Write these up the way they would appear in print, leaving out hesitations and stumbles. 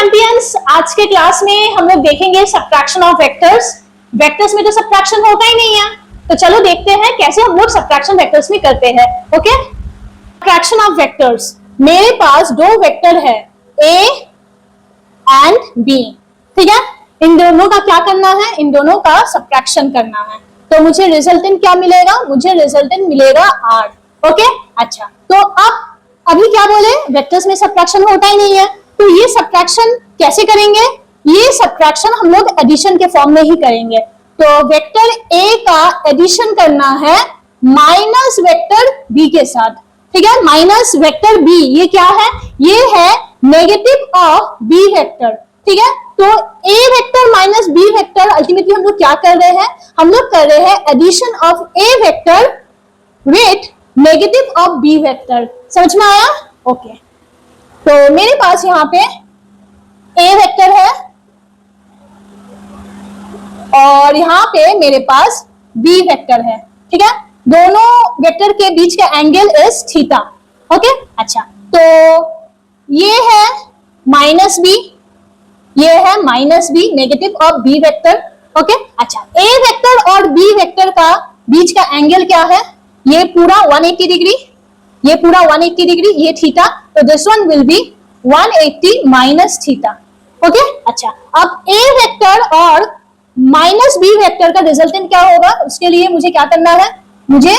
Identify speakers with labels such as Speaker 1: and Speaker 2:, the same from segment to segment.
Speaker 1: Champions, आज के class में हम लोग देखेंगे सब्ट्रैक्शन ऑफ वेक्टर्स। वेक्टर्स में तो सब्ट्रैक्शन होता ही नहीं है, तो चलो देखते हैं कैसे हम लोग सब्ट्रैक्शन वेक्टर्स में करते हैं। Okay, subtraction of vectors. मेरे पास दो वेक्टर है a एंड b, ठीक है। इन दोनों का क्या करना है? इन दोनों का सब्ट्रैक्शन करना है। तो मुझे रिजल्टेंट क्या मिलेगा? मुझे रिजल्टेंट मिलेगा r। ओके, अच्छा, तो अब अभी क्या बोले, वेक्टर्स में सब्ट्रैक्शन होता ही नहीं है, तो ये सब्ट्रैक्शन कैसे करेंगे? ये सब्ट्रैक्शन हम लोग एडिशन के फॉर्म में ही करेंगे। तो वेक्टर a का एडिशन करना है माइनस वेक्टर b के साथ, ठीक है। माइनस वेक्टर b, ये क्या है? ये है नेगेटिव ऑफ b वेक्टर, ठीक है। तो a vector minus b vector, ultimately हम लोग क्या कर रहे हैं? हम लोग कर रहे हैं addition of a vector with negative of b vector. समझ में आया? ओके, तो मेरे पास यहाँ पे a वेक्टर है और यहाँ पे मेरे पास b वेक्टर है, ठीक है। दोनों वेक्टर के बीच का एंगल इज थीटा। ओके, अच्छा, तो ये है माइनस b, ये है minus b, negative of b vector. Okay, अच्छा, a वेक्टर और b वेक्टर का बीच का एंगल क्या है? ये पूरा 180 डिग्री, ये पूरा 180 डिग्री, ये थीटा, तो this one will B 180 minus theta. Okay, अच्छा, अब a वेक्टर और माइनस b वेक्टर का रिजल्टेंट क्या होगा? उसके लिए मुझे क्या करना है? मुझे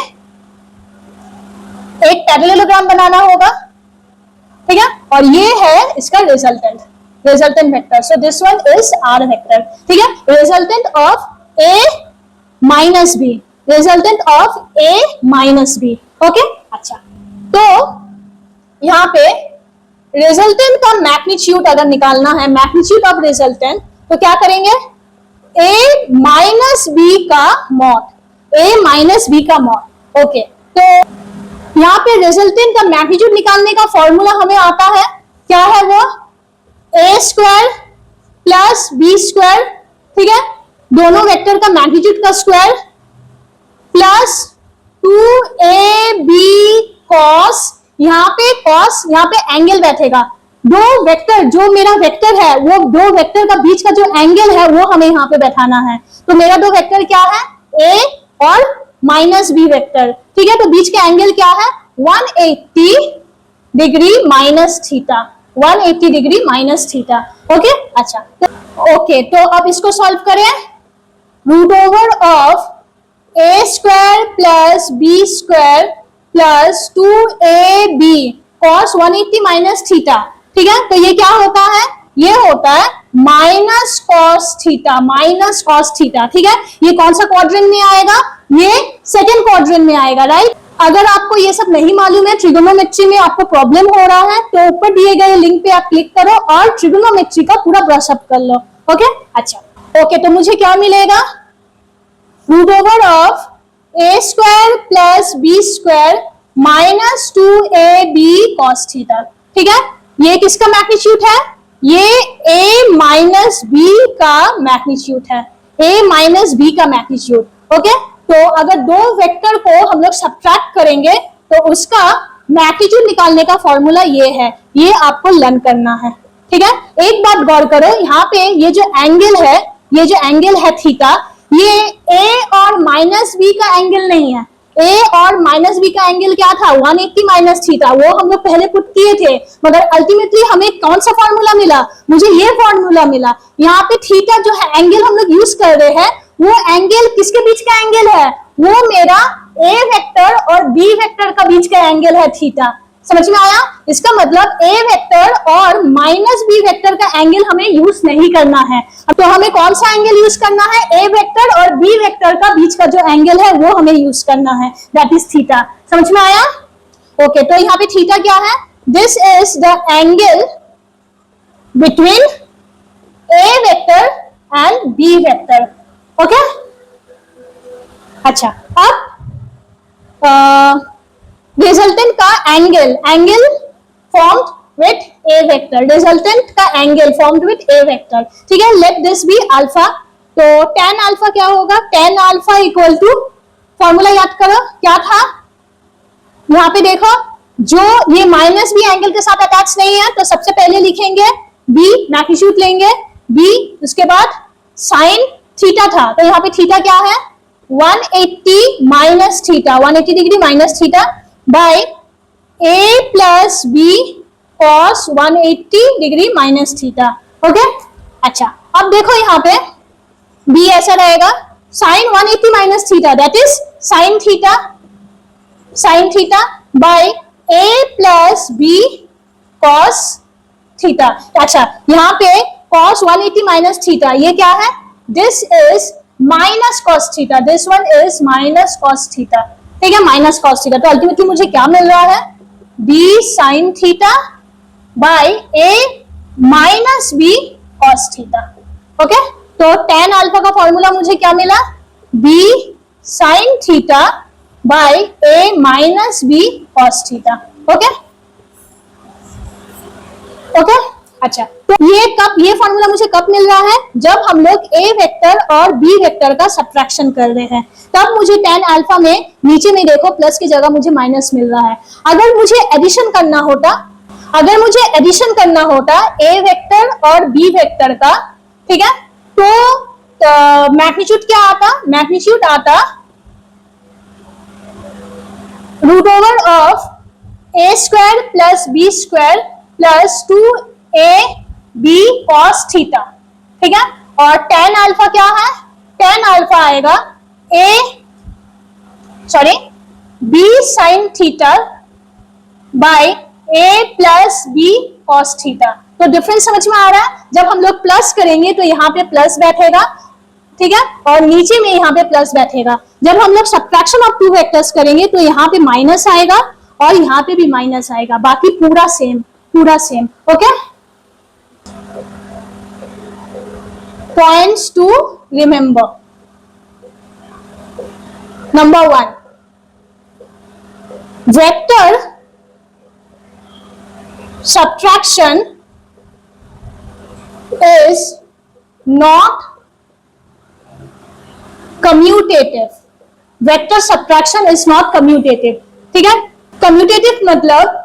Speaker 1: एक पैरेललोग्राम बनाना होगा, ठीक है, और ये है इसका resultant, resultant vector. So this one is r vector, ठीक है। Resultant of a minus b, resultant of a minus b। Okay, अच्छा, तो यहाँ पे रिजल्टेंट का मैग्नीट्यूड अगर निकालना है, मैग्नीट्यूड ऑफ रिजल्टेंट, तो क्या करेंगे? a माइनस b का मॉड, a माइनस b का मॉड। ओके, तो यहाँ पे रिजल्टेंट का मैग्नीट्यूड निकालने का फॉर्मूला हमें आता है, क्या है वो? a square plus b square, ठीक है, दोनों वेक्टर का मैग्नीट्यूड का स्क्वायर प्लस 2ab cos, यहाँ पे cos, यहाँ पे एंगल बैठेगा। दो वेक्टर, जो मेरा वेक्टर है, वो दो वेक्टर का बीच का जो एंगल है वो हमें यहाँ पे बैठाना है। तो मेरा दो वेक्टर क्या है? a और माइनस b वेक्टर, ठीक है। तो बीच का एंगल क्या है? 180 degree minus theta, 180 degree minus theta. Okay, अच्छा, ओके, तो अब इसको सॉल्व करें। Root over of a square plus b square plus 2ab cos 180 minus theta, ठीक है। तो ये क्या होता है? ये होता है minus cos theta, minus cos theta, ठीक है। ये कौन सा क्वाड्रेंट में आएगा? ये सेकंड क्वाड्रेंट में आएगा, राइट। अगर आपको ये सब नहीं मालूम है, ट्रिगोनोमेट्री में आपको प्रॉब्लम हो रहा है, तो ऊपर दिए गए लिंक पे आप क्लिक करो और ट्रिगोनोमेट्री का पूरा ब्रश अप कर लो। ओके, अच्छा, ओके, तो मुझे क्या मिलेगा? Root over of a square plus b square minus 2ab cos theta, ठीक है। ये किसका मैग्नीट्यूड है? ये a माइनस b का मैग्नीट्यूड है, a माइनस b का मैग्नीट्यूड। ओके, तो अगर दो वेक्टर को हम लोग सब्ट्रैक्ट करेंगे तो उसका मैग्नीट्यूड निकालने का फॉर्मूला ये है, ये आपको लर्न करना है, ठीक है। एक बात गौर करो, यहाँ पे ये जो एंगल है, ये जो एंगल है थीटा, ये a और माइनस b का एंगल नहीं है। a और माइनस b का एंगल क्या था? 180 माइनस थीटा, वो हम लोग पहले पुट किए थे, मगर अल्टीमेटली हमें कौन सा फॉर्मूला मिला? मुझे ये फॉर्मूला मिला। यहाँ पे थीटा जो है एंगल हम लोग यूज कर रहे हैं, वो एंगल किसके बीच का एंगल है? वो मेरा a वेक्टर और b वेक्टर का बीच का एंगल है थीटा। समझ में आया? इसका मतलब a वेक्टर और माइनस b वेक्टर का एंगल हमें यूज नहीं करना है। तो हमें कौन सा एंगल यूज करना है? a वेक्टर और b वेक्टर का बीच का जो एंगल है वो हमें यूज करना है, दैट इज थीटा। समझ में आया? ओके, तो यहाँ पे थीटा क्या है? This is the angle between a vector and b vector. Okay, अच्छा, अब रिजल्टेंट का angle, angle formed with a vector, resultant का angle formed with a vector, ठीक है। लेट दिस बी अल्फा, तो tan अल्फा क्या होगा? tan alpha equal to, formula याद करो क्या था? यहाँ पे देखो, जो ये माइनस b एंगल के साथ अटैच नहीं है, तो सबसे पहले लिखेंगे बी मैग्नीट्यूड लेंगे, बी उसके बाद साइन थीटा था, तो यहाँ पे थीटा क्या है 180 minus theta, 180 degree minus theta by A plus B cos 180 degree minus theta. Okay, अच्छा अब देखो यहाँ पे बी ऐसा रहेगा sine 180 minus theta that is sine theta by A plus B cos theta. अच्छा यहाँ पे cos 180 माइनस थीटा ये क्या है, this is minus cos theta, this one is minus cos theta, ठीक है माइनस कॉस थीटा। तो अल्टीमेटली मुझे क्या मिल रहा है b sign theta by a minus b cos theta. Okay, तो tan अल्फा का फॉर्मूला मुझे क्या मिला b sign theta by a minus b cos theta. Okay okay, अच्छा तो ये फॉर्मूला मुझे कब मिल रहा है, जब हम लोग a वेक्टर और b वेक्टर का सब्ट्रैक्शन कर रहे हैं, तब मुझे tan अल्फा में नीचे में देखो प्लस की जगह मुझे माइनस मिल रहा है। अगर मुझे एडिशन करना होता a वेक्टर और b वेक्टर का, ठीक है, तो मैग्नीट्यूड क्या आता, मैग्नीट्यूड आता root over of a square plus b square plus 2ab cos theta, ठीक है, और tan अल्फा क्या है, tan अल्फा आएगा b sin थीटा by a plus b cos theta. तो डिफरेंस समझ में आ रहा है, जब हम लोग प्लस करेंगे तो यहाँ पे प्लस बैठेगा, ठीक है, और नीचे में यहाँ पे प्लस बैठेगा। जब हम लोग सब्ट्रैक्शन ऑफ टू वेक्टर्स करेंगे तो यहाँ पे माइनस आएगा और यहाँ पे भी माइनस आएगा, बाकी पूरा same. Okay, points to remember, number 1, vector subtraction is not commutative, vector subtraction is not commutative, ठीक है, कम्यूटेटिव मतलब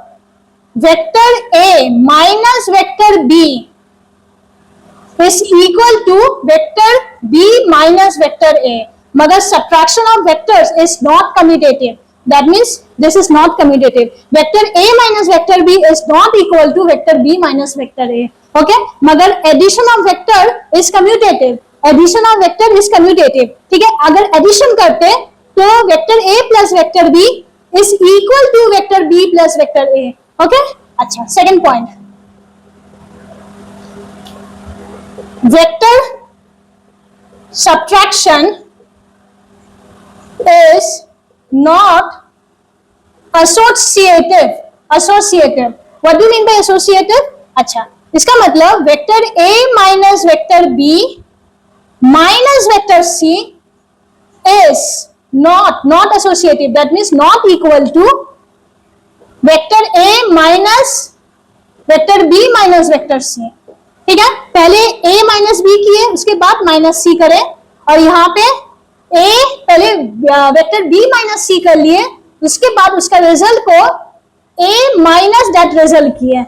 Speaker 1: vector a minus vector b is equal to vector b minus vector a, मगर subtraction of vectors is not commutative, that means this is not commutative, vector a minus vector b is not equal to vector b minus vector a, okay, मगर addition of vector is commutative, addition of vector is commutative, ठीक है, अगर addition करते तो vector a plus vector b is equal to vector b plus vector a, okay। अच्छा, second point, vector subtraction is not associative, what do you mean by associative? अच्छा, इसका मतलब vector a minus vector b minus vector c is not associative, that means not equal to vector a minus vector b minus vector c, ठीक है, पहले a minus b किए उसके बाद minus c करें, और यहाँ पे a पहले वेक्टर b माइनस c कर लिए, उसके बाद उसका रिजल्ट को a माइनस दैट रिजल्ट किए,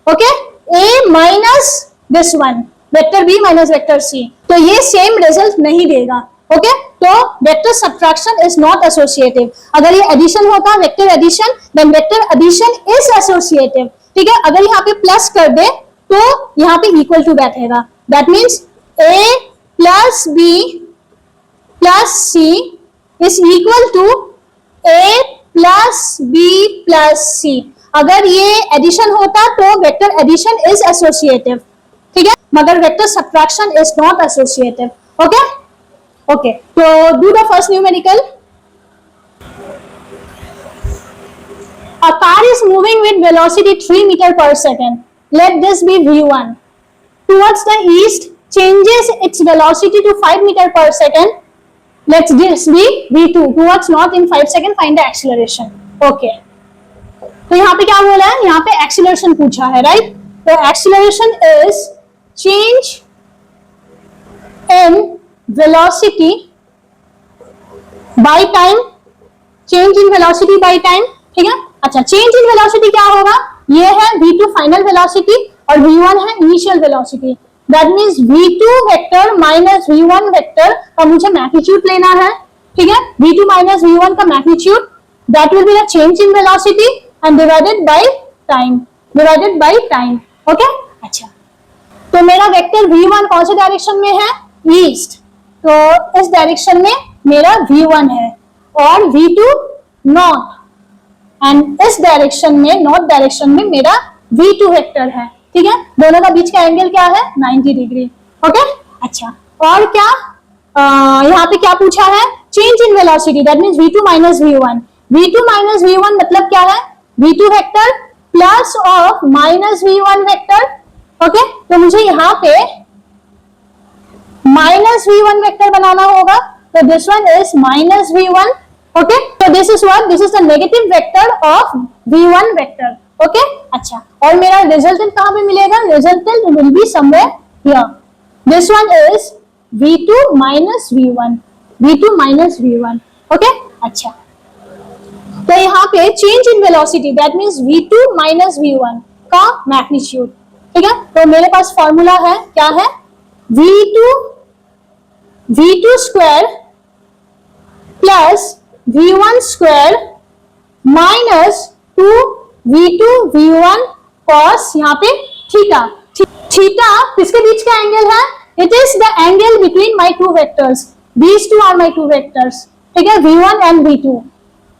Speaker 1: okay, a minus this one vector b minus vector c, तो ये सेम रिजल्ट नहीं देगा, ओके, तो vector subtraction is not associative. अगर ये एडिशन होता vector addition, then vector addition is associative, ठीक है, अगर यहाँ पे प्लस कर दे तो यहाँ पे इक्वल टू बैठेगा, that means a plus b plus c is equal to a plus b plus c। अगर ये एडिशन होता तो वेक्टर एडिशन इज एसोसिएटिव, ठीक है, मगर vector subtraction is not associative, okay okay. तो do the first numerical. A car is moving with velocity 3 meter per second. Let this be v1. Towards the east, changes its velocity to 5 meter per second. Let this be v2. Towards north in 5 seconds, find the acceleration. Okay. तो यहाँ पे क्या बोला है? यहाँ पे acceleration पूछा है, right? तो acceleration is change in velocity by time. Change in velocity by time, ठीक है? अच्छा, चेंज इन वेलोसिटी क्या होगा? ये है v2 फाइनल वेलोसिटी और v1 है initial velocity. That means v2 vector minus v1 vector का मुझे मैग्नीट्यूड लेना है, ठीक है। v2 माइनस v1 का magnitude that will be the change in velocity and divided by time, okay. अच्छा, तो मेरा वेक्टर v1 कौन से डायरेक्शन में है? ईस्ट, तो इस डायरेक्शन में मेरा v1 है और v2 नॉर्थ, एंड इस डायरेक्शन में नॉर्थ डायरेक्शन में मेरा v2 वेक्टर है, ठीक है। दोनों का बीच का एंगल क्या है? 90 डिग्री, ओके। अच्छा, और क्या यहाँ पे क्या पूछा है? Change in velocity, that means v2 minus v1। v2 minus v1 मतलब क्या है? v2 vector plus of minus v1 vector, okay. तो मुझे यहाँ पे माइनस v1 वेक्टर बनाना होगा, तो this one is minus v1, okay. तो this is what? This is the negative vector of v1 vector, okay. अच्छा, और मेरा रिजल्टेंट कहां पे मिलेगा? Resultant will be somewhere here. This one is v2 minus v1, okay. अच्छा, तो यहाँ पे change in velocity that means v2 minus v1 का मैग्नीट्यूड, ठीक है। तो मेरे पास फॉर्मूला है, क्या है? v2 square plus v1 square minus 2v2 v1 cos यहाँ पे थीटा। थीटा किसके बीच का एंगल है? It is the angle between my two vectors, these two are my two vectors, ठीक है, v1 and v2।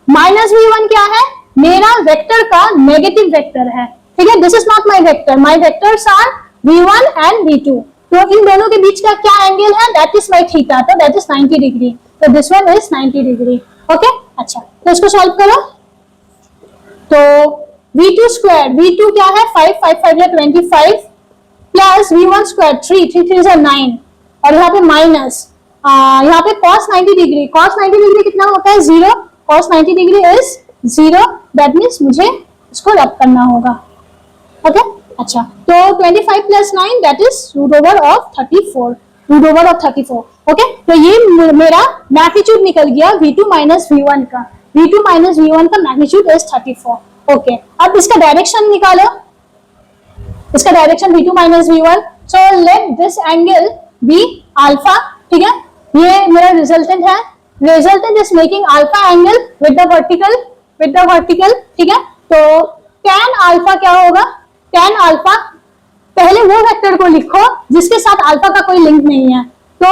Speaker 1: Minus v1 क्या है? मेरा वेक्टर का नेगेटिव वेक्टर है, ठीक है। This is not my vector, my vectors are v1 and v2। तो इन दोनों के बीच का क्या एंगल है? दैट इज माय थीटा, तो दैट इज 90 डिग्री। तो this one is 90 degree, okay. अच्छा, तो इसको सॉल्व करो। तो v2 स्क्वायर, v2 क्या है? 5 प्लस v1 स्क्वायर 3 3 9, और यहाँ पे माइनस यहाँ पे cos 90 डिग्री, cos 90 डिग्री कितना होता है? 0। cos 90 degree is 0, that means मुझे इसको रब करना होगा, ओके। अच्छा, तो 25 plus 9 that is root over of 34, okay. तो ये मेरा मैग्नीट्यूड निकल गया v2 माइनस v1 का। v2 माइनस v1 का मैग्नीट्यूड इज 34, ओके। अब इसका डायरेक्शन निकालो, इसका direction v2 minus v1, so let this angle be alpha, ठीक है। ये मेरा रिजल्टेंट है, resultant is making alpha angle with the vertical, ठीक है। तो tan अल्फा क्या होगा? tan अल्फा, पहले वो वेक्टर को लिखो जिसके साथ अल्फा का कोई लिंक नहीं है, तो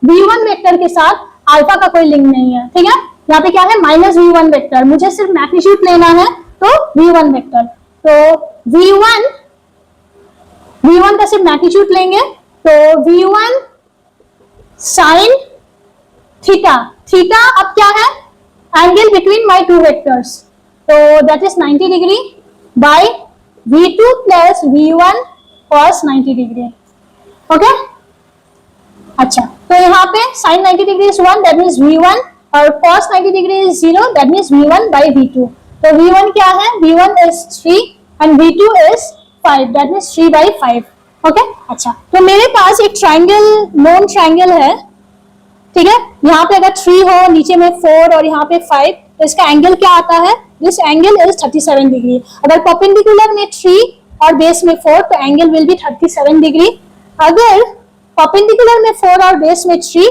Speaker 1: v1 वेक्टर के साथ अल्फा का कोई लिंक नहीं है, ठीक है। यहाँ पे क्या है? माइनस v1 वेक्टर, मुझे सिर्फ मैग्नीट्यूड लेना है, तो v1 वेक्टर, तो v1 का सिर्फ मैग्नीट्यूड लेंगे, तो v1 साइन थीटा, थीटा अब क्या है? Angle between my two vectors, तो that is 90 degree by v2 plus v1 cos 90 degree, okay. अच्छा, तो यहाँ पे sin 90 degree is 1, that means v1, और cos 90 degree is 0, that means v1 by v2। तो v1 क्या है? v1 is 3 and v2 is 5, that means 3 by 5, okay. अच्छा, तो मेरे पास एक ट्राइंगल, नॉन ट्राइंगल है, ठीक है। यहाँ पे अगर 3 हो, नीचे में 4 और यहाँ पे 5, तो इसका एंगल क्या आता है? This angle is 37 degree. अगर परपेंडिकुलर में 3 और बेस में 4, तो एंगल विल बी 37 डिग्री। अगर परपेंडिकुलर में 4 और बेस में 3,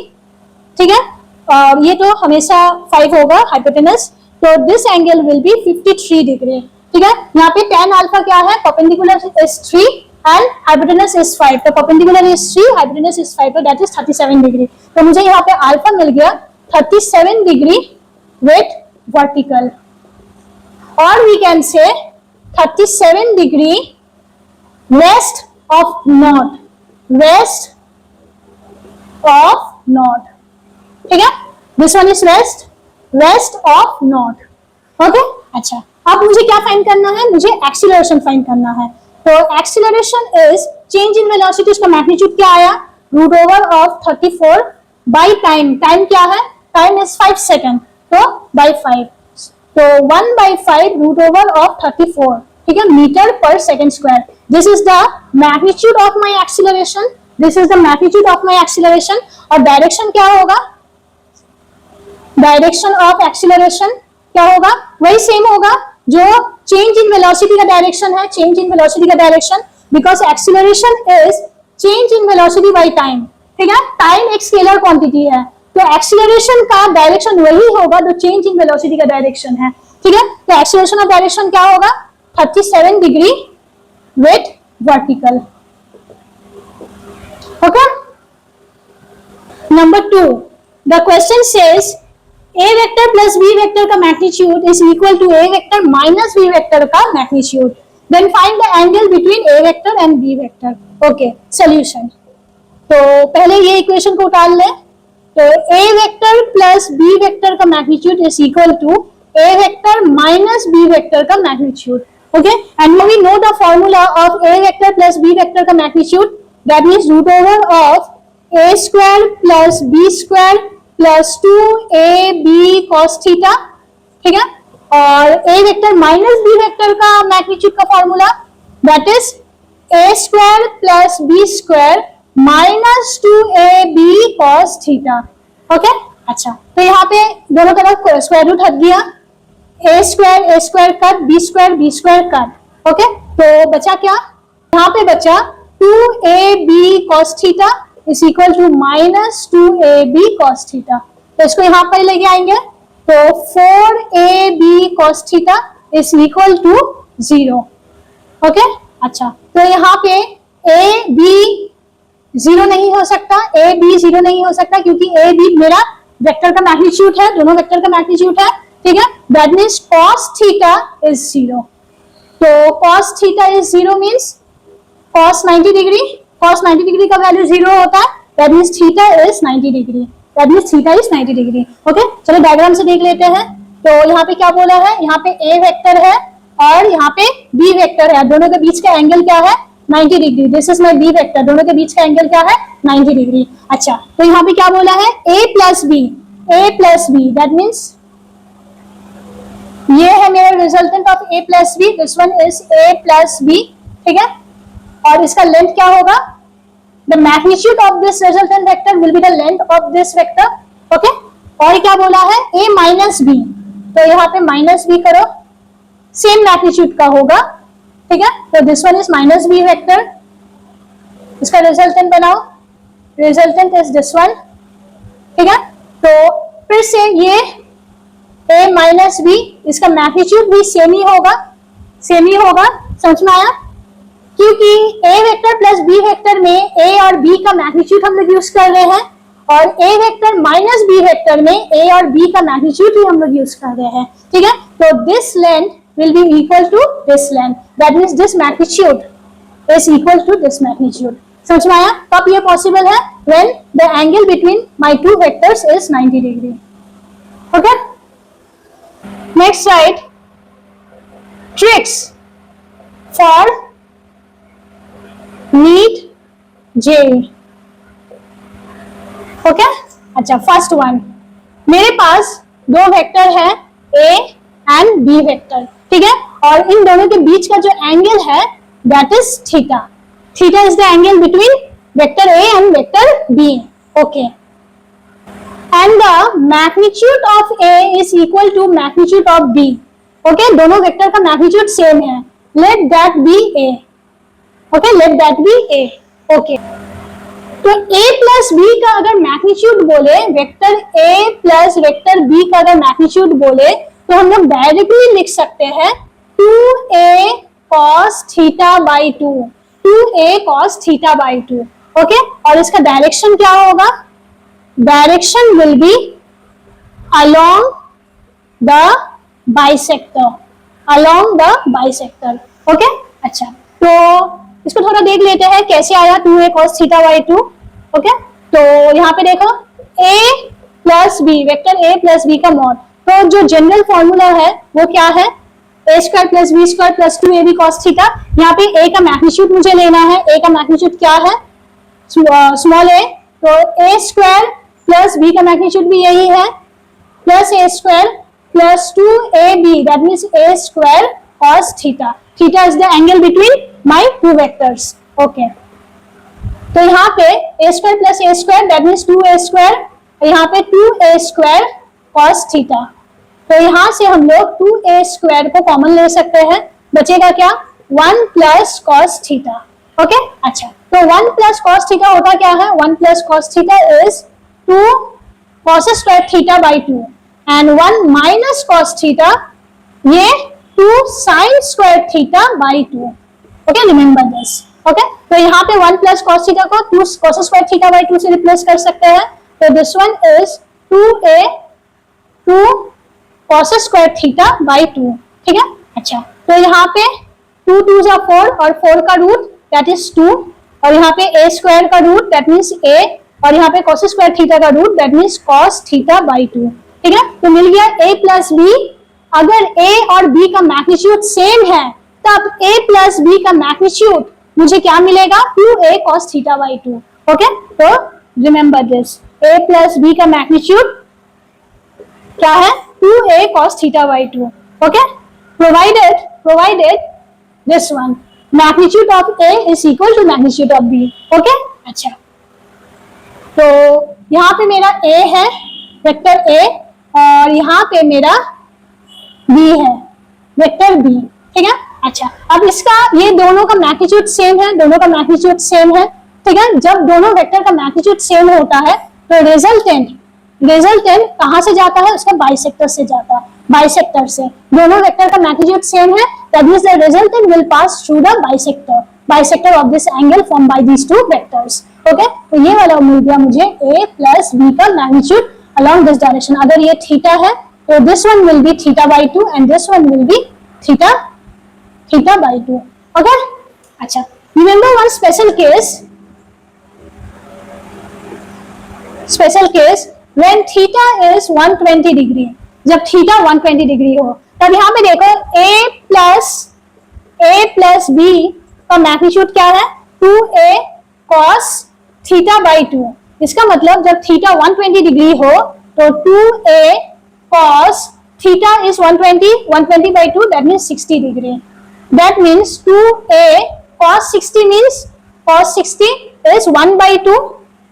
Speaker 1: ठीक है, और ये तो हमेशा 5 होगा हाइपोटेनस, तो this angle will be 53 degree, ठीक है। यहाँ पे tan अल्फा क्या है? Perpendicular is 3 and hypotenuse is 5, तो perpendicular is 3, hypotenuse is 5, तो that is 37 डिग्री। तो मुझे यहाँ पे अल्फा मिल गया 37 डिग्री with vertical, और we can say 37 degree west of north, ठीक है। This one is west of north, okay। अच्छा, अब मुझे क्या फाइंड करना है? मुझे एक्सीलरेशन फाइंड करना है। तो acceleration is change in velocity, उसका मैग्नीट्यूड क्या आया? Root over of 34 by time, time क्या है? टाइम इज 5 सेकंड, तो बाय 5, तो 1/5 रूट ओवर ऑफ 34, ठीक है, metre per second square. This is the magnitude of my acceleration, this is the magnitude of my acceleration. और direction क्या होगा? Direction of acceleration क्या होगा? वही सेम होगा जो चेंज इन वेलोसिटी का डायरेक्शन है, चेंज इन वेलोसिटी का direction, because acceleration is change in velocity by time, ठीक है, टाइम एक स्केलर क्वांटिटी है, तो एक्सीलरेशन का डायरेक्शन वही होगा जो चेंज इन वेलोसिटी का डायरेक्शन है, ठीक है। तो एक्सीलरेशन ऑफ डायरेक्शन क्या होगा, 37 degree with vertical, okay. Number 2, the question says a vector plus b vector का magnitude is equal to a vector minus b vector का magnitude, then find the angle between a vector and b vector, okay. Solution, तो पहले ये equation को उतार लें, तो a vector plus b vector का magnitude is equal to a vector minus b vector का magnitude, okay. And we know the formula of a vector plus b vector का magnitude, that means root over of a square plus b square plus 2ab cos theta, ठीक है। और a vector minus b vector का magnitude का formula that is a square plus b square minus 2ab cos theta, okay. अच्छा, तो यहाँ पे दोनों तरफ स्क्वायर रूट हट गया, a square cut, b square cut, okay. तो बचा क्या, यहाँ पे बचा 2ab cos theta is equal to minus 2ab cos theta, तो इसको यहाँ पर लेके आएंगे, तो 4ab cos theta is equal to 0, okay. अच्छा, तो यहाँ पे a b 0 नहीं हो सकता, a b 0 नहीं हो सकता क्योंकि a b मेरा वेक्टर का मैग्नीट्यूड है, दोनों वेक्टर का मैग्नीट्यूड है, ठीक है। That means cos theta is 0, तो cos theta is 0 means cos 90 degree, cos 90 degree का वैल्यू 0 होता है, that means theta is 90 degree, that means theta is 90 degree, okay. चलो डायग्राम से देख लेते हैं, तो यहाँ पे क्या बोला है, यहाँ पे a वेक्टर है और यहाँ पे b वेक्टर है, दोनों के बीच का एंगल क्या है, 90 degree, this is my b vector, दोनों के बीच का एंगल क्या है, 90 डिग्री। अच्छा, तो यहाँ पे क्या बोला है, a plus b, that means ये है मेरा resultant of a plus b, this one is a plus b, ठीक है। और इसका लेंथ क्या होगा, the magnitude of this resultant vector will be the length of this vector, okay. और क्या बोला है, a माइनस b, तो यहाँ पे माइनस b करो, सेम मैग्नीट्यूड का होगा, ठीक है। तो this one is minus b vector, इसका रिजल्टेंट बनाओ, रिजल्टेंट इज दिस वन, ठीक है। तो फिर से ये a माइनस b, इसका मैग्नीट्यूड भी सेम ही होगा, समझ में आया, क्योंकि a vector plus b vector में a और b का मैग्नीट्यूड हम लोग यूज कर रहे हैं, और a vector minus b vector में a और b का मैग्नीट्यूड भी हम लोग यूज कर रहे हैं, ठीक है। तो this length will be equal to this length, that means this magnitude is equal to this magnitude, समझ में आया। तो अब ये पॉसिबल है when the angle between my two vectors is 90 degree, okay. Next right, tricks for NEET JEE, okay. अच्छा, first one, मेरे पास दो वेक्टर है a एंड b वेक्टर, ठीक है, और इन दोनों के बीच का जो एंगल है that is theta, theta is the angle between vector a and vector b, okay. And the magnitude of a is equal to magnitude of b, okay. दोनों vector का मैग्नीट्यूड सेम है, let that be a, okay, let that be a, okay. तो a plus b का अगर magnitude बोले, vector a plus vector b का अगर magnitude बोले, तो हम लोग डायरेक्टली लिख सकते हैं 2a cos theta by 2, 2a cos theta by 2, okay. और इसका डायरेक्शन क्या होगा, direction will be along the bisector, okay. अच्छा, तो इसको थोड़ा देख लेते हैं कैसे आया 2a cos theta by 2, okay. तो यहाँ पे देखो a plus b, vector a plus b का मॉड, तो जो जनरल फॉर्मूला है वो क्या है, a square plus b square plus 2ab cos theta. यहाँ पे a का मैग्नीट्यूड मुझे लेना है, a का मैग्नीट्यूड क्या है, स्मॉल a, तो a स्क्वायर प्लस b का मैग्नीट्यूड भी यही है, plus a square plus 2ab, that means a square cos theta, theta is the angle between my two vectors, okay. तो यहाँ पे a square plus a square that means 2a square, यहाँ पे 2a square cos theta, तो यहाँ से हम लोग 2a स्क्वायर को कॉमन ले सकते हैं, बचेगा क्या, 1 प्लस cos थीटा, ओके अच्छा, तो 1 प्लस कॉस थीटा होता क्या है, 1 plus cos theta is 2 cos square theta by 2 and 1 minus cos theta ये 2 sine square theta by 2। Okay remember this. Okay तो यहाँ पे 1 प्लस कॉस थीटा को 2 कॉस स्क्वायर थीटा बाई 2 से रिप्लेस कर सकते हैं, तो this one is 2a 2 cos square theta by 2। ठीक है अच्छा, तो यहाँ पे 2 2 जा 4 और 4 का रूट दैट इज 2 और यहाँ पे a स्क्वायर का रूट दैट मीन्स a और यहाँ पे cos स्क्वायर थीटा का root that means cos theta by 2। ठीक है तो मिल गया a प्लस b। अगर a और b का मैग्नीट्यूड सेम है तब a प्लस b का मैग्नीट्यूड मुझे क्या मिलेगा, 2a cos theta by 2। Okay तो remember this, a plus b का मैग्नीट्यूड क्या है, 2a cos theta by 2। Okay provided this one magnitude of a is equal to magnitude of b। Okay अच्छा, तो यहाँ पे मेरा a है वेक्टर a और यहाँ पे मेरा b है वेक्टर b। ठीक है अच्छा, अब इसका ये दोनों का मैग्नीट्यूड सेम है, दोनों का मैग्नीट्यूड सेम है। ठीक है, जब दोनों वेक्टर का मैग्नीट्यूड सेम होता है तो रिजल्टेंट कहाँ से जाता है, उसका बाइसेक्टर से जाता है, बाइसेक्टर से। दोनों वेक्टर का मैग्नीट्यूड सेम है, that means the resultant will pass through the bisector of this angle form by these two vectors. Okay तो ये वाला मिल गया मुझे a प्लस b का मैग्नीट्यूड अलोंग दिस डायरेक्शन। अगर ये थीटा है तो this one will be theta by 2 and this one will be theta by 2। Okay अच्छा, remember one special case when theta is 120 degree. जब थीटा 120 डिग्री हो तब यहाँ पे देखो a प्लस b का मैग्नीट्यूड क्या है, 2a cos थीटा बाई 2। इसका मतलब जब थीटा 120 डिग्री हो तो 2a cos theta is 120 by 2 that means 60 degree. That means 2a cos 60 means cos 60 is 1 by 2।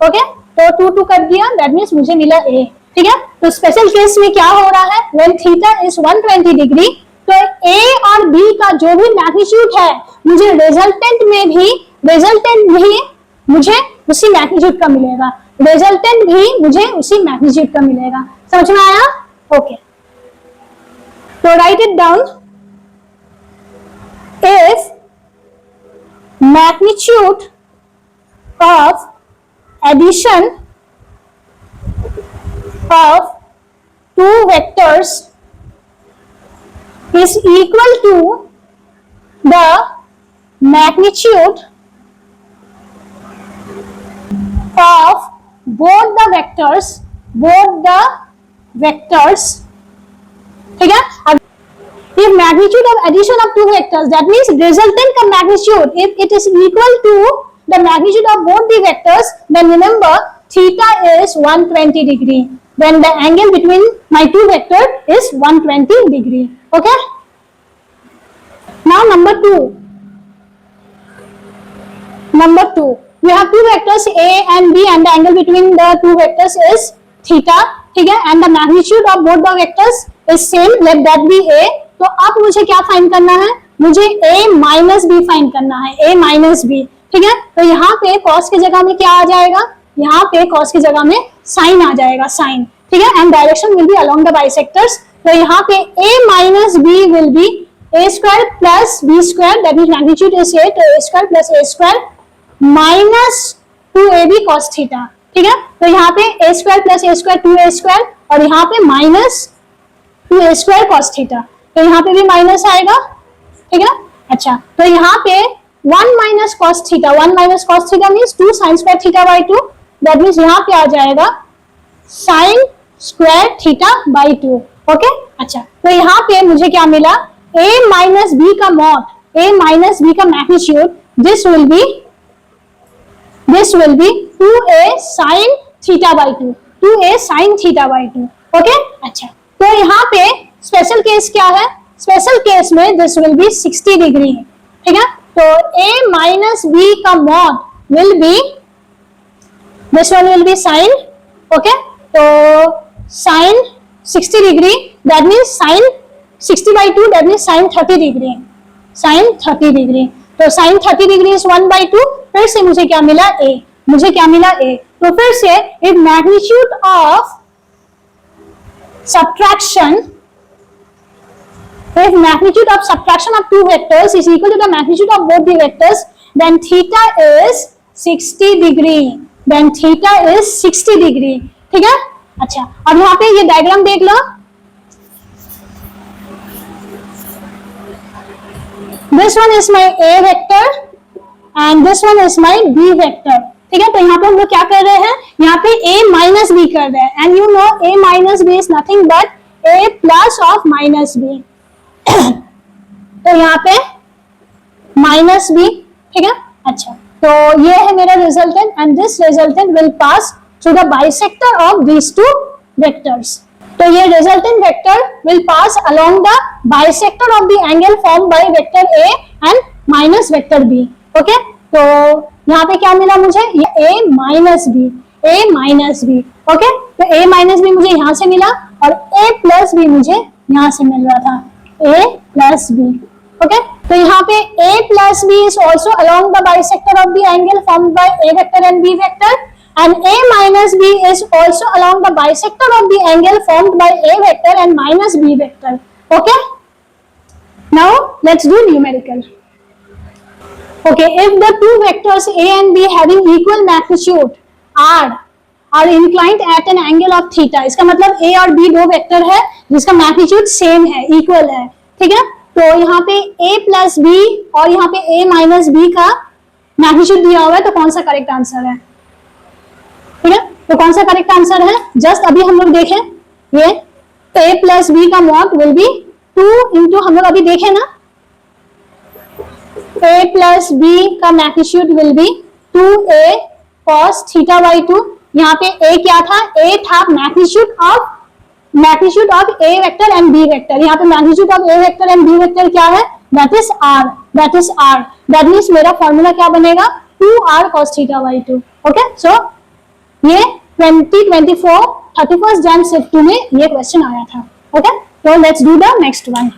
Speaker 1: Okay तो 2 2 कर दिया, दैट मीन्स मुझे मिला a। ठीक है तो स्पेशल केस में क्या हो रहा है, व्हेन थीटा इज 120 डिग्री तो a और b का जो भी मैग्नीट्यूड है मुझे रिजल्टेंट भी मुझे उसी मैग्नीट्यूड का मिलेगा, रिजल्टेंट भी मुझे उसी मैग्नीट्यूड का मिलेगा। समझ में आया? ओके तो right it down, if magnitude of addition of two vectors is equal to the magnitude of both the vectors। ठीक है, if magnitude of addition of two vectors, that means resultant का magnitude if it is equal to the magnitude of both the vectors, then remember theta is 120 degree when the angle between my two vectors is 120 degree। okay now number 2 we have two vectors a and b and the angle between the two vectors is theta। ठीक है, and the magnitude of both the vectors is same, let that be a। तो अब मुझे क्या find करना है, मुझे a minus B find करना है, a माइनस बी। ठीक है तो यहाँ पे cos की जगह में क्या आ जाएगा, यहाँ पे cos की जगह में साइन आ जाएगा, साइन। ठीक है and direction will be along the bisectors. तो यहाँ पे a minus b will be a square plus b square that means magnitude is a, तो a square plus a square minus 2ab cos theta. ठीक है तो यहाँ पे a square plus a square 2a square और यहाँ पे minus 2a square cos theta, तो यहाँ पे भी माइनस आएगा। ठीक है अच्छा, तो यहाँ पे 1 minus cos theta means 2 sine square theta by 2, that means यहाँ पे आ जाएगा sine square theta by 2। Okay अच्छा, तो यहाँ पे मुझे क्या मिला, a माइनस बी का मॉड, a माइनस बी का magnitude, this will be 2a sin theta by 2, 2a sin theta by 2। Okay अच्छा, तो यहाँ पे स्पेशल केस क्या है, स्पेशल केस में दिस विल बी 60 डिग्री। ठीक है तो a माइनस बी का mod will be, this one will be sine. Okay तो sine 60 degree that means sine 60 by 2 that means sine 30 degree, sine 30 degree. तो sine 30 degree is 1/2, फिर से मुझे क्या मिला a, मुझे क्या मिला a। तो फिर से if magnitude of subtraction, if magnitude of subtraction of two vectors is equal to the magnitude of both the vectors, then theta is 60 degree, then theta is 60 degree, ठीक है। अच्छा, अब यहाँ पे ये डायग्राम देख लो, this one is my a vector and this one is my b vector, ठीक है। तो यहाँ पे हम लोग क्या कर रहे हैं, यहाँ पे a माइनस b कर रहे हैं, and you know a minus b is nothing but a plus of minus b। तो यहाँ पे माइनस b, ठीक है। अच्छा, तो ये है मेरा resultant and this resultant will pass through the bisector of these two vectors. तो ये resultant vector will pass along the bisector of the angle form by vector a and minus vector b, okay. तो यहाँ पे क्या मिला मुझे, ये a minus b, a minus b, okay. तो a माइनस बी मुझे यहाँ से मिला और a प्लस बी मुझे यहाँ से मिल रहा था, a प्लस बी, ओके। तो यहाँ पे a plus b is also along the bisector of the angle formed by a vector and b vector, and a minus b is also along the bisector of the angle formed by a vector and minus b vector, okay. Now let's do numerical. Okay, if the two vectors a and b having equal magnitude are inclined at an angle of theta, इसका मतलब a और b दो vector है जिसका magnitude same है, equal है, ठीक है। तो यहाँ पे a प्लस b और यहाँ पे a माइनस b का मैग्नीट्यूड दिया हुआ है, तो कौन सा करेक्ट आंसर है, ठीक है। तो कौन सा करेक्ट आंसर है, जस्ट अभी हम लोग देखें, ये a प्लस b का मॉड विल बी 2 इंटू, हम लोग अभी देखे ना, a प्लस b का magnitude will be 2a cos theta by 2। यहाँ पे a क्या था, a था magnitude of a vector and b vector. यहाँ पे magnitude of a vector and b vector क्या है, that is r, that means मेरा फॉर्मूला क्या बनेगा, 2r cos theta by 2, okay. सो ये 2024 31 Jan शिफ्ट में ये क्वेश्चन आया था, ओके। तो let's do the next one,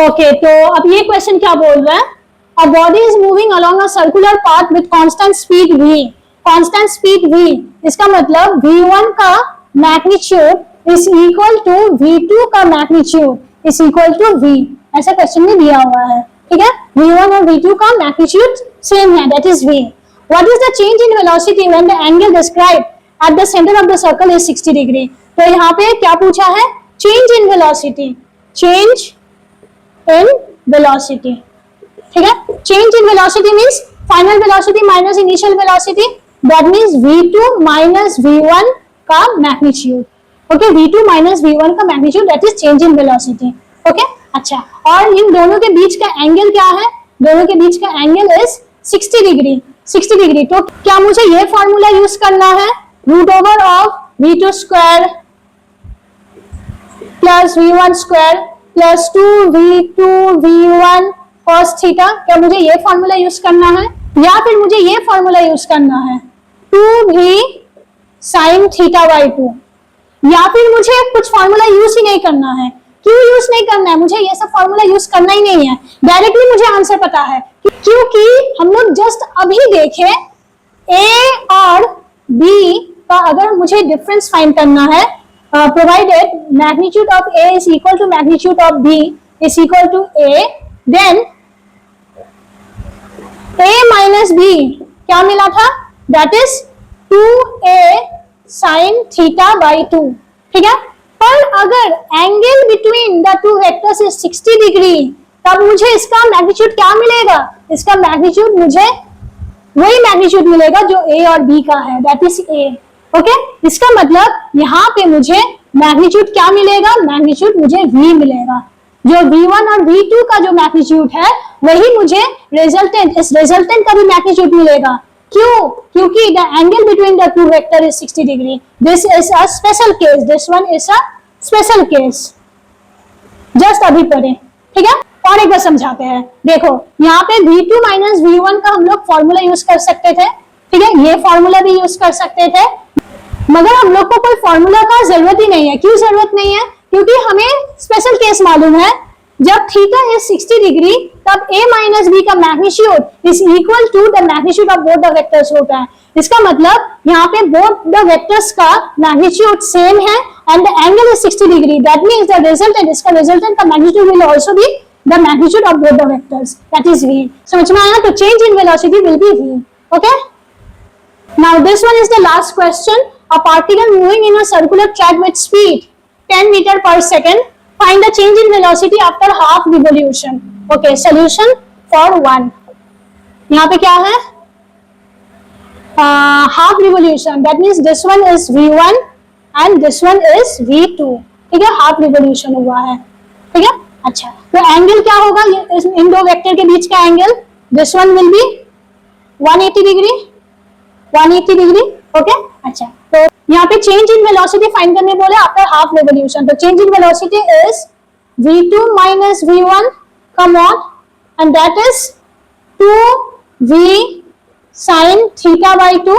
Speaker 1: okay. तो अब ये क्वेश्चन क्या बोल रहा है, a body is moving along a circular path with constant speed v, constant speed v, इसका मतलब v1 का magnitude is equal to v2 का magnitude is equal to v, ऐसा क्वेश्चन में दिया हुआ है, ठीक है। v1 और v2 का मैग्नीट्यूड सेम है, that is v। What is the change in velocity when the angle described at the centre of the circle is 60 degree. तो यहाँ पे क्या पूछा है, change in velocity, change in velocity, ठीक है। Change in velocity means final velocity minus initial velocity, that means v2 minus v1 का magnitude, okay. v2 minus v1 का magnitude, that is change in velocity, okay. अच्छा, और इन दोनों के बीच का angle क्या है, दोनों के बीच का एंगल इज 60 डिग्री, 60 डिग्री। तो क्या मुझे ये फॉर्मूला यूज करना है, root over of v2 square plus v1 square plus 2v2 v1 cos theta, क्या मुझे ये फॉर्मूला यूज करना है, या फिर मुझे ये फॉर्मूला यूज करना है 2v sin थीटा बाई 2, या फिर मुझे कुछ फॉर्मूला यूज ही नहीं करना है। क्यों यूज नहीं करना है, मुझे ये सब फॉर्मूला यूज करना ही नहीं है, डायरेक्टली मुझे आंसर पता है, क्योंकि हम लोग जस्ट अभी देखे a और b का अगर मुझे डिफरेंस फाइंड करना है, provided magnitude of a is equal to magnitude of b is equal to a, then a minus b क्या मिला था, that is 2a sin theta by 2, ठीक है। पर अगर angle between the two vectors is 60 degree, तब मुझे इसका मैग्नीट्यूड क्या मिलेगा, इसका मैग्नीट्यूड मुझे वही मैग्नीट्यूड मिलेगा जो a और b का है, दैट इज a, ओके। इसका मतलब यहाँ पे मुझे मैग्नीट्यूड क्या मिलेगा, मैग्नीट्यूड मुझे v मिलेगा, जो v1 और v2 का जो मैग्नीट्यूड है वही मुझे रिजल्टेंट, इस रिजल्टेंट का भी मैग्नीट्यूड मिलेगा। क्यों, क्योंकि the angle between the to vector is 60 degree, this is a special case, this one is a special case, just अभी पढ़े, ठीक है। और एक बार समझाते हैं, देखो यहाँ पे v2 माइनस v1 का हम लोग फॉर्मूला यूज कर सकते थे, ठीक है, ये फॉर्मूला भी यूज कर सकते थे, मगर हम लोग को कोई फॉर्मूला का जरूरत ही नहीं है। क्यों जरूरत नहीं है, क्योंकि हमें स्पेशल केस मालूम है, जब थीटा इज 60 डिग्री तब a माइनस बी का magnitude is equal to the magnitude of both the vectors होता है। इसका मतलब यहाँ पे बोथ द वेक्टर्स का मैग्नीट्यूड सेम है and the angle is 60 degree, that means the resultant, इसका रिजल्टेंट का magnitude will also be the magnitude of both the vectors, that is v। समझ में आया? तो change in velocity will be v। Okay, now this one is the last question. A particle moving in a circular track with speed 10 meter per second, find the change in velocity after half revolution. Okay, solution for 1. यहाँ पे क्या है? Half revolution. That means this one is v1 and this one is v2. ठीक है, half revolution हुआ है। ठीक है, अच्छा, तो एंगल क्या होगा इन दो वेक्टर के बीच का angle? This one will be 180 degree, 180 degree. Okay, अच्छा, तो यहाँ पे चेंज इन वेलोसिटी फाइंड करने बोले आफ्टर हाफ रेवोल्यूशन। तो change in velocity is v2 minus v1, come on, and that is 2v sin theta by 2.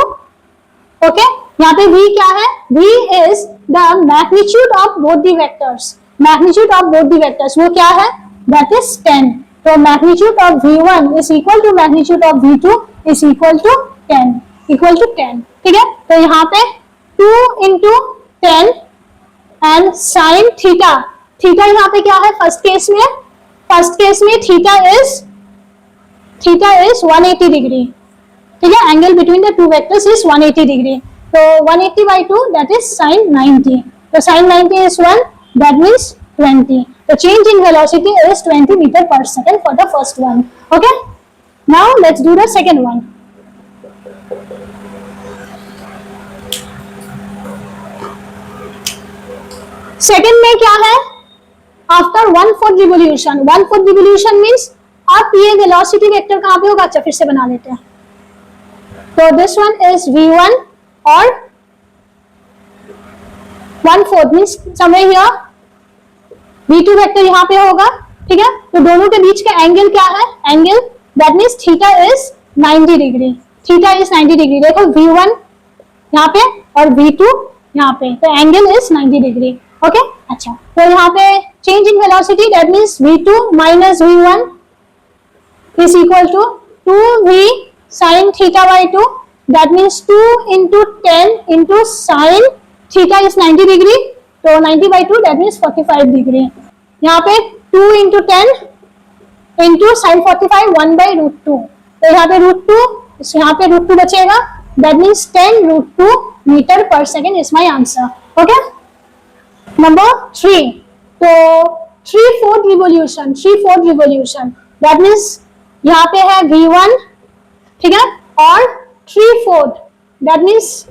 Speaker 1: Okay, यहाँ पे v क्या है? v is the magnitude of both the vectors. Magnitude of both the vectors वो क्या है? That is 10. तो magnitude of v1 is equal to magnitude of v2 is equal to 10. Equal to 10. ठीक है, तो यहाँ पे 2 into 10 and sin theta, theta यहाँ पे क्या है? फर्स्ट केस में थीटा इज 180 डिग्री। ठीक है, angle between the two vectors is 180 degree. तो 180 by 2 दैट इज sin 90। तो sin 90 is 1, दैट मींस 20। तो change in velocity is 20 metre per second for the first one. Okay, now let's do the second one. Second में क्या है? After 1/4 revolution, 1/4 revolution means अब ये velocity vector कहां पे होगा? अच्छा, फिर से बना लेते हैं। तो दिस वन इज v1 और 1/4 means somewhere here v2 vector यहां पे होगा। ठीक है, तो दोनों के बीच का एंगल क्या है? Angle that means theta is 90 degree. Theta is 90 degree. देखो v1 यहाँ पे और v2 यहाँ पे, तो एंगल इज 90 डिग्री। ओके, अच्छा, तो यहाँ पे change in velocity that means v2 minus v1 is equal to 2v sin theta by 2, that means 2 into 10 into sin theta is 90 degree, तो 90 by 2 that means 45 डिग्री। यहाँ पे 2 into 10 into sin 45 1 by root 2, तो यहाँ पे root 2, यहाँ पे root 2 बचेगा, that means 10 root 2 metre पर second is my answer। Okay, number 3, तो 3/4 रिवोल्यूशन दैट मींस यहाँ पे है v1, ठीक है, और 3/4 दैट मींस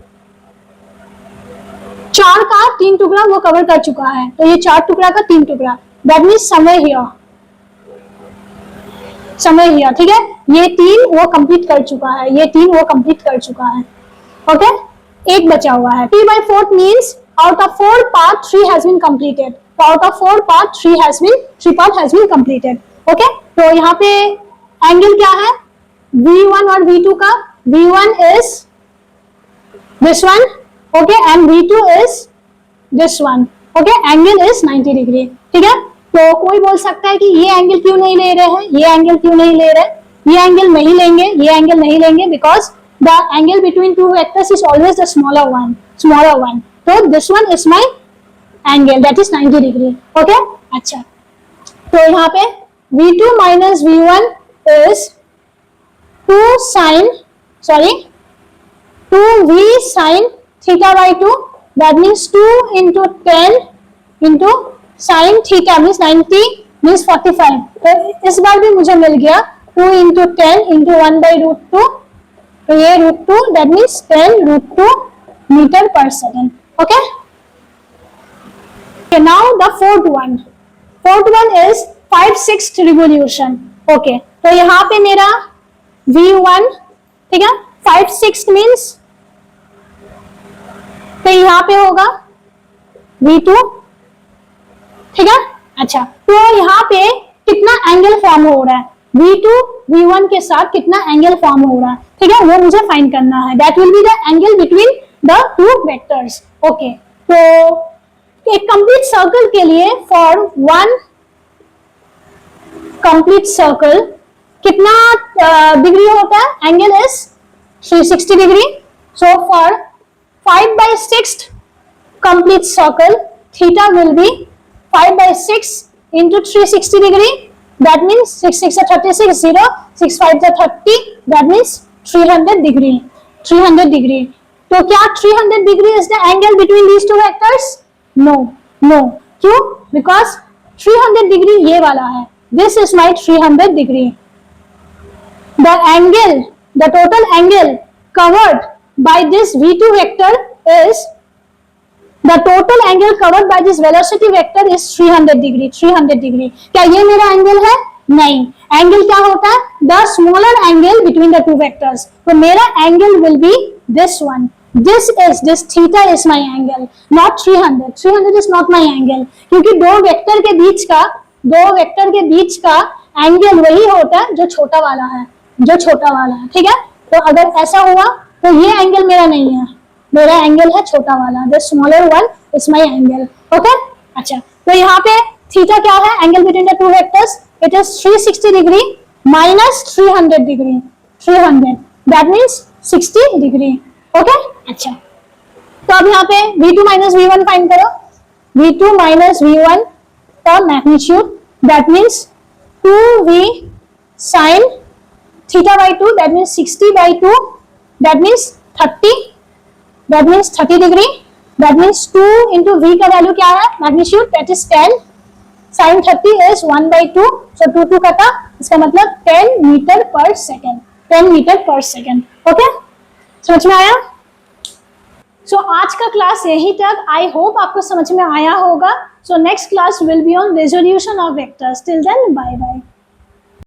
Speaker 1: 4 का 3 टुकड़ा वो कवर कर चुका है। तो ये 4 टुकड़ा का 3 टुकड़ा दैट मींस समवेयर हियर। ठीक है, ये 3 वो कंप्लीट कर चुका है, ये 3 वो कंप्लीट कर चुका है। ओके, एक बचा हुआ है। 3/4 means out of 4 part 3 has been completed. So out of 4 part 3 part has been completed. Okay, तो यहाँ पे एंगल क्या है? v1 और v2 का, v1 is this one, okay, and v2 is this one. Okay, angle is 90 degree. ठीक है, तो कोई बोल सकता है कि ये एंगल क्यों नहीं ले रहे हैं, ये एंगल क्यों नहीं ले रहे, ये एंगल नहीं लेंगे, ये एंगल नहीं लेंगे, because the angle between two vectors is always the smaller one. तो this one is my angle that is 90 degree. Okay, अच्छा, तो यहाँ पे v2 minus v1 is 2v sin theta by 2, that means 2 into 10 into sin theta means 90 means 45। तो इस बार भी मुझे मिल गया 2 into 10 into 1 by root 2, तो ये root 2 that means 10 root 2 metre पर second. Okay, now the fourth one is 5/6 revolution। Okay, तो यहाँ पे मेरा v1, ठीक है, 5/6 मीन्स तो यहाँ पे होगा v2, ठीक है। अच्छा, तो यहाँ पे कितना एंगल फॉर्म हो रहा है, v2 v1 के साथ कितना एंगल फॉर्म हो रहा है, ठीक है, वो मुझे फाइंड करना है। That will be the angle between the two vectors. Okay, तो एक कंप्लीट सर्कल के लिए फॉर 1 कंप्लीट सर्कल कितना डिग्री होता है? Angle is 360 degree. So for 5/6 complete circle, theta will be 5/6 into 360 degree. That means 6 6 are 36, 0 6 5 are 30. That means 300 degree. 300 degree. तो क्या 300 degree is the angle between these two vectors? No, no. क्यों? Because 300 degree ये वाला है. This is my 300 degree. The angle, the total angle covered by this V2 vector is the total angle covered by this velocity vector is 300 degree. 300 degree. क्या ये मेरा angle है? नहीं. Angle क्या होता है? The smaller angle between the two vectors. तो मेरा angle will be this one. This theta is my angle, not 300. 300 is not my angle. क्योंकि दो वेक्टर के बीच का एंगल वही होता है जो छोटा वाला है. ठीक है. तो अगर ऐसा हुआ तो ये एंगल मेरा नहीं है, मेरा एंगल है छोटा वाला. The smaller one is my angle. Okay. अच्छा, तो यहाँ पे थीटा क्या है? Angle between the two vectors. It is 360 degree minus 300 degree. 300 that means 60 degree. Okay. अच्छा, तो अब यहाँ पे V2 माइनस V1 फाइंड करो. V2 माइनस V1 का magnitude that means 2V sin theta by 2 that means 60/2 that means 30. That means 30 degree. That means 2 into V का value क्या है? Magnitude that is 10. Sin 30 is 1/2. So 2 कटा, इसका मतलब 10 meter पर second. 10 meter पर second. Okay, समझ में आया? सो आज का क्लास यही तक. आई होप आपको समझ में आया होगा. So next class will be on resolution of vectors. Till then bye bye.